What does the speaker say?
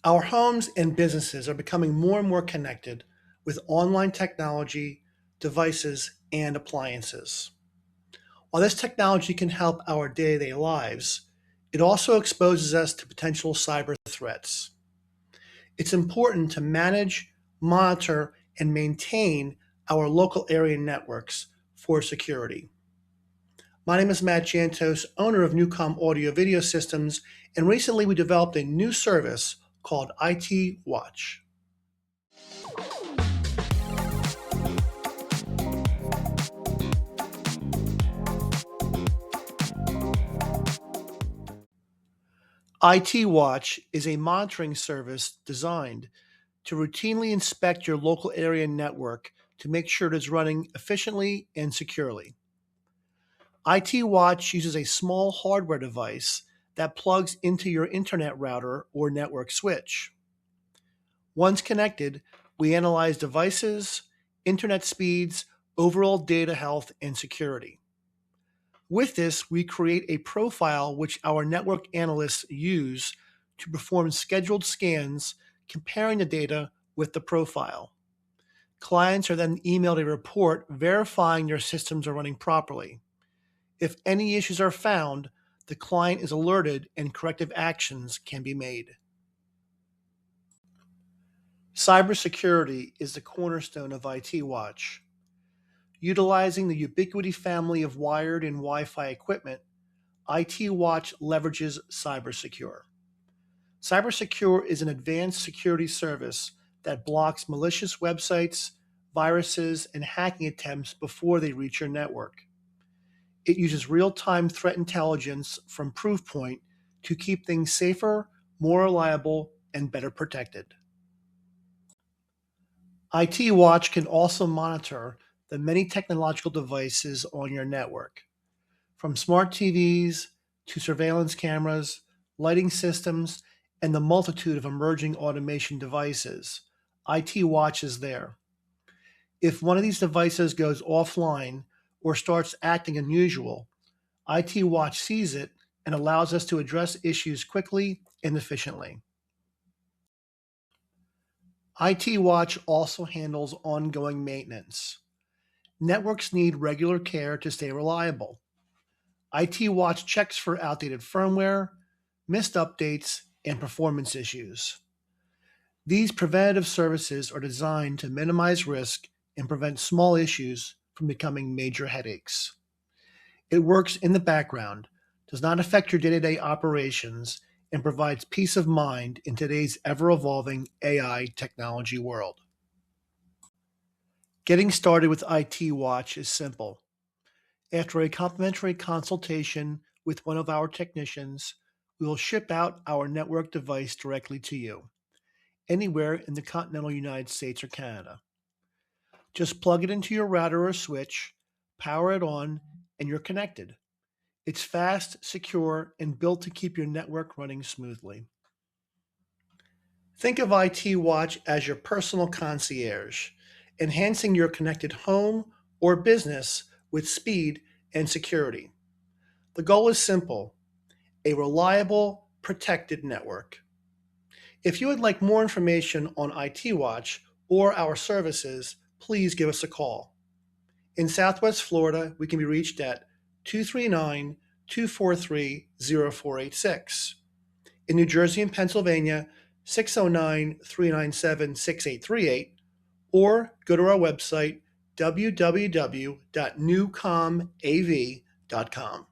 Our homes and businesses are becoming more and more connected with online technology, devices, and appliances. While this technology can help our day-to-day lives, it also exposes us to potential cyber threats. It's important to manage, monitor, and maintain our local area networks for security. My name is Matt Jantos, owner of NewCom Audio Video Systems, and recently we developed a new service called IT Watch. IT Watch is a monitoring service designed to routinely inspect your local area network to make sure it is running efficiently and securely. IT Watch uses a small hardware device that plugs into your internet router or network switch. Once connected, we analyze devices, internet speeds, overall data health, and security. With this, we create a profile which our network analysts use to perform scheduled scans comparing the data with the profile. Clients are then emailed a report verifying their systems are running properly. If any issues are found, the client is alerted and corrective actions can be made. Cybersecurity is the cornerstone of IT Watch. Utilizing the Ubiquiti family of wired and Wi-Fi equipment, IT Watch leverages Cybersecure. Cybersecure is an advanced security service that blocks malicious websites, viruses, and hacking attempts before they reach your network. It uses real-time threat intelligence from Proofpoint to keep things safer, more reliable, and better protected. IT Watch can also monitor the many technological devices on your network, from smart TVs to surveillance cameras, lighting systems, and the multitude of emerging automation devices. IT Watch is there. If one of these devices goes offline or starts acting unusual, IT Watch sees it and allows us to address issues quickly and efficiently. IT Watch also handles ongoing maintenance. Networks need regular care to stay reliable. IT Watch checks for outdated firmware, missed updates, and performance issues. These preventative services are designed to minimize risk and prevent small issues from becoming major headaches. It works in the background, does not affect your day-to-day operations, and provides peace of mind in today's ever-evolving AI technology world. Getting started with IT Watch is simple. After a complimentary consultation with one of our technicians, we will ship out our network device directly to you, anywhere in the continental United States or Canada. Just plug it into your router or switch, power it on, and you're connected. It's fast, secure, and built to keep your network running smoothly. Think of IT Watch as your personal concierge, enhancing your connected home or business with speed and security. The goal is simple: a reliable, protected network. If you would like more information on IT Watch or our services, please give us a call. In Southwest Florida, we can be reached at 239-243-0486. In New Jersey and Pennsylvania, 609-397-6838, or go to our website, www.newcomav.com.